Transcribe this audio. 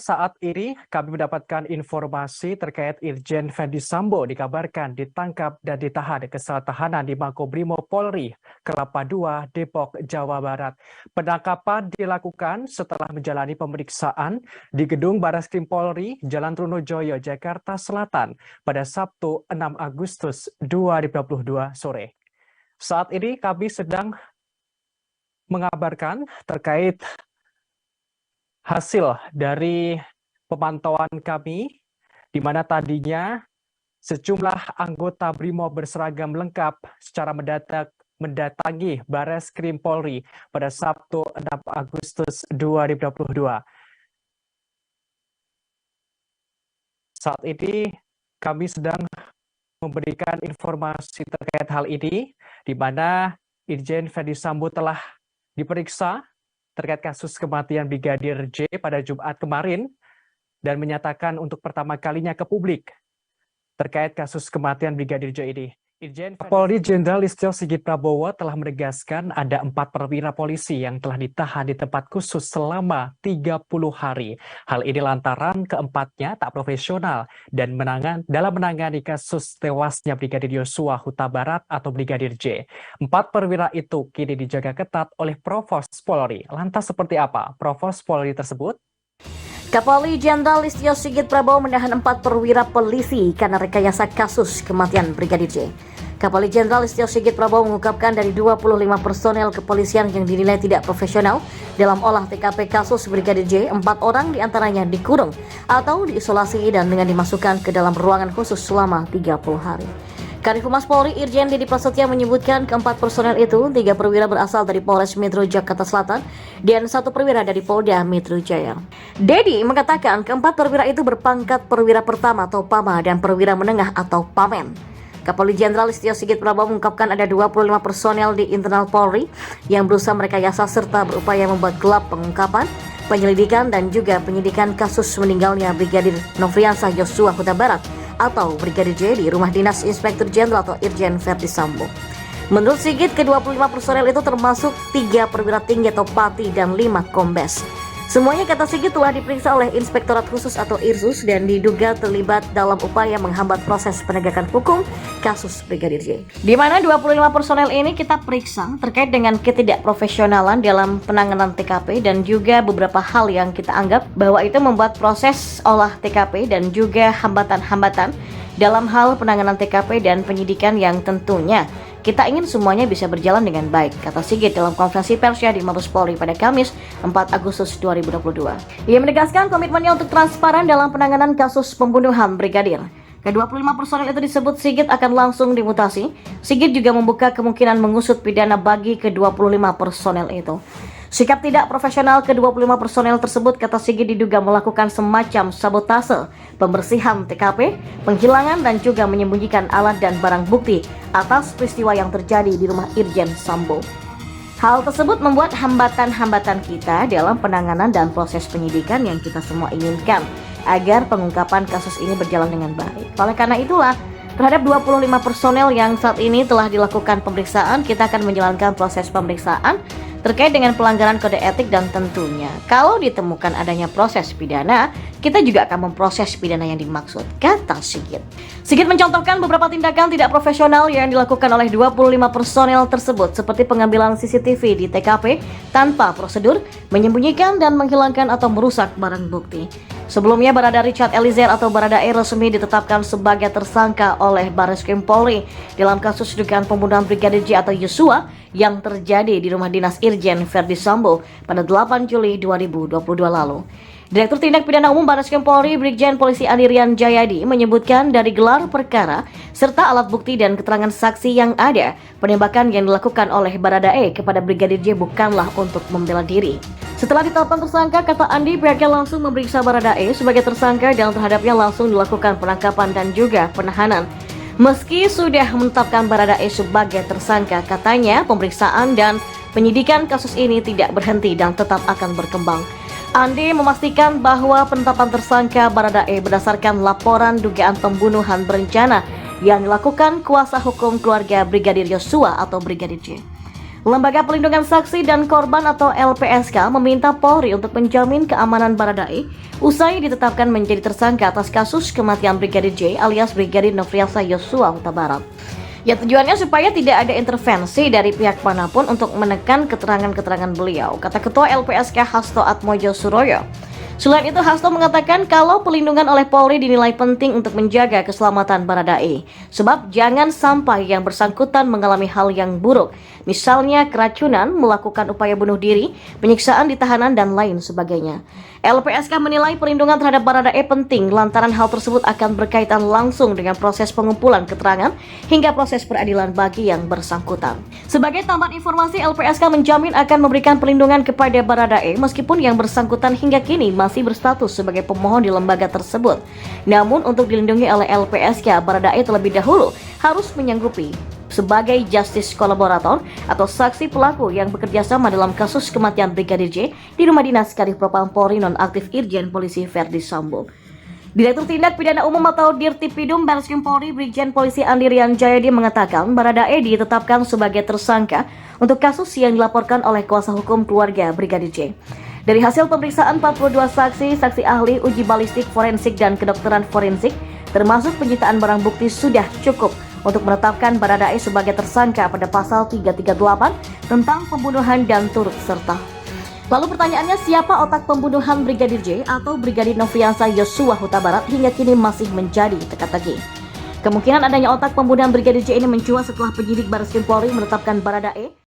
saat ini kami mendapatkan informasi terkait Irjen Verdi Sambo dikabarkan ditangkap dan ditahan ke sel tahanan di Makobrimob Polri, Kelapa II, Depok, Jawa Barat. Penangkapan dilakukan setelah menjalani pemeriksaan di Gedung Barreskrim Polri, Jalan Trunojoyo, Jakarta Selatan pada Sabtu 6 Agustus 2022 sore. Saat ini kami sedang mengabarkan terkait hasil dari pemantauan kami, di mana tadinya sejumlah anggota BRIMOB berseragam lengkap secara mendatangi Barreskrim Polri pada Sabtu 6 Agustus 2022. Saat ini kami sedang memberikan informasi terkait hal ini, di mana Irjen Verdi Sambo telah diperiksa terkait kasus kematian Brigadir J pada Jumat kemarin dan menyatakan untuk pertama kalinya ke publik terkait kasus kematian Brigadir J ini. Kapolri Jenderal Listio Sigit Prabowo telah menegaskan ada 4 perwira polisi yang telah ditahan di tempat khusus selama 30 hari. Hal ini lantaran keempatnya tak profesional dan dalam menangani kasus tewasnya Brigadir Yosua Huta Barat atau Brigadir J. 4 perwira itu kini dijaga ketat oleh Provos Polri. Lantas seperti apa Provos Polri tersebut? Kapolri Jenderal Listio Sigit Prabowo menahan 4 perwira polisi karena rekayasa kasus kematian Brigadir J. Kapolri Jenderal Listio Sigit Prabowo mengungkapkan dari 25 personel kepolisian yang dinilai tidak profesional dalam olah TKP kasus Brigadir J, 4 orang diantaranya dikurung atau diisolasi dan dengan dimasukkan ke dalam ruangan khusus selama 30 hari. Kadif Humas Polri Irjen Dedi Prasetya menyebutkan keempat personel itu 3 perwira berasal dari Polres Metro Jakarta Selatan dan 1 perwira dari Polda Metro Jaya. Dedi mengatakan keempat perwira itu berpangkat perwira pertama atau PAMA dan perwira menengah atau PAMEN. Kapolri Jenderal Listio Sigit Prabowo mengungkapkan ada 25 personel di internal Polri yang berusaha merekayasa serta berupaya membuat gelap pengungkapan, penyelidikan dan juga penyidikan kasus meninggalnya Brigadir Nofriansah Yosua Huta Barat atau Brigadir J di rumah dinas Inspektur Jenderal atau Irjen Verdi Sambo. Menurut Sigit, ke-25 personel itu termasuk 3 perwira tinggi atau Pati dan 5 kombes. Semuanya, kata Sigit, telah diperiksa oleh Inspektorat Khusus atau IRSUS dan diduga terlibat dalam upaya menghambat proses penegakan hukum kasus Brigadir J. Di mana 25 personel ini kita periksa terkait dengan ketidakprofesionalan dalam penanganan TKP dan juga beberapa hal yang kita anggap bahwa itu membuat proses olah TKP dan juga hambatan-hambatan dalam hal penanganan TKP dan penyidikan yang tentunya kita ingin semuanya bisa berjalan dengan baik, kata Sigit dalam konferensi persnya di Mabes Polri pada Kamis 4 Agustus 2022. Ia menegaskan komitmennya untuk transparan dalam penanganan kasus pembunuhan Brigadir. Ke-25 personel itu disebut Sigit akan langsung dimutasi. Sigit juga membuka kemungkinan mengusut pidana bagi ke-25 personel itu. Sikap tidak profesional ke-25 personel tersebut, kata Sigit, diduga melakukan semacam sabotase, pembersihan TKP, penghilangan dan juga menyembunyikan alat dan barang bukti atas peristiwa yang terjadi di rumah Irjen Sambo. Hal tersebut membuat hambatan-hambatan kita dalam penanganan dan proses penyidikan yang kita semua inginkan agar pengungkapan kasus ini berjalan dengan baik. Oleh karena itulah, terhadap 25 personel yang saat ini telah dilakukan pemeriksaan, kita akan menjalankan proses pemeriksaan terkait dengan pelanggaran kode etik dan tentunya kalau ditemukan adanya proses pidana, kita juga akan memproses pidana yang dimaksud, kata Sigit. Sigit mencontohkan beberapa tindakan tidak profesional yang dilakukan oleh 25 personel tersebut seperti pengambilan CCTV di TKP tanpa prosedur, menyembunyikan dan menghilangkan atau merusak barang bukti. Sebelumnya, Barada Richard Eliezer atau Baradae resmi ditetapkan sebagai tersangka oleh Barreskrim Polri dalam kasus dugaan pembunuhan Brigadir J atau Yosua yang terjadi di rumah dinas Irjen Verdi Sambo pada 8 Juli 2022 lalu. Direktur Tindak Pidana Umum Barreskrim Polri Brigjen Polisi Andirian Jayadi menyebutkan dari gelar perkara serta alat bukti dan keterangan saksi yang ada, penembakan yang dilakukan oleh Baradae kepada Brigadir J bukanlah untuk membela diri. Setelah ditetapkan tersangka, kata Andi, pihaknya langsung memeriksa Baradae sebagai tersangka dan terhadapnya langsung dilakukan penangkapan dan juga penahanan. Meski sudah menetapkan Baradae sebagai tersangka, katanya pemeriksaan dan penyidikan kasus ini tidak berhenti dan tetap akan berkembang. Andi memastikan bahwa penetapan tersangka Baradae berdasarkan laporan dugaan pembunuhan berencana yang dilakukan kuasa hukum keluarga Brigadir Yosua atau Brigadir J. Lembaga Pelindungan Saksi dan Korban atau LPSK meminta Polri untuk menjamin keamanan Baradae usai ditetapkan menjadi tersangka atas kasus kematian Brigadir J alias Brigadir Nofriansah Yosua Huta Barat. Ya, tujuannya supaya tidak ada intervensi dari pihak manapun untuk menekan keterangan-keterangan beliau, kata Ketua LPSK Hasto Atmojo Suroyo. Selain itu, Hasto mengatakan kalau pelindungan oleh Polri dinilai penting untuk menjaga keselamatan Baradae, sebab jangan sampai yang bersangkutan mengalami hal yang buruk, misalnya keracunan, melakukan upaya bunuh diri, penyiksaan di tahanan, dan lain sebagainya. LPSK menilai perlindungan terhadap Baradae penting lantaran hal tersebut akan berkaitan langsung dengan proses pengumpulan keterangan hingga proses peradilan bagi yang bersangkutan. Sebagai tambahan informasi, LPSK menjamin akan memberikan perlindungan kepada Baradae meskipun yang bersangkutan hingga kini masih berstatus sebagai pemohon di lembaga tersebut. Namun untuk dilindungi oleh LPSK, Baradae terlebih dahulu harus menyanggupi sebagai justice kolaborator atau saksi pelaku yang bekerja sama dalam kasus kematian Brigadir J di rumah dinas Kadif Propam Polri nonaktif Irjen Polisi Verdi Sambo. Direktur Tindak Pidana Umum atau Dirtipidum Barreskrim Polri Brigjen Polisi Andi Rian Jayadi mengatakan Baradae ditetapkan sebagai tersangka untuk kasus yang dilaporkan oleh kuasa hukum keluarga Brigadir J. Dari hasil pemeriksaan 42 saksi, saksi ahli, uji balistik, forensik, dan kedokteran forensik, termasuk penyitaan barang bukti sudah cukup untuk menetapkan Baradae sebagai tersangka pada pasal 338 tentang pembunuhan dan turut serta. Lalu pertanyaannya, siapa otak pembunuhan Brigadir J atau Brigadir Nofriansah Yosua Huta Barat hingga kini masih menjadi teka-teki. Kemungkinan adanya otak pembunuhan Brigadir J ini mencuat setelah penyidik Barreskrim Polri menetapkan Baradae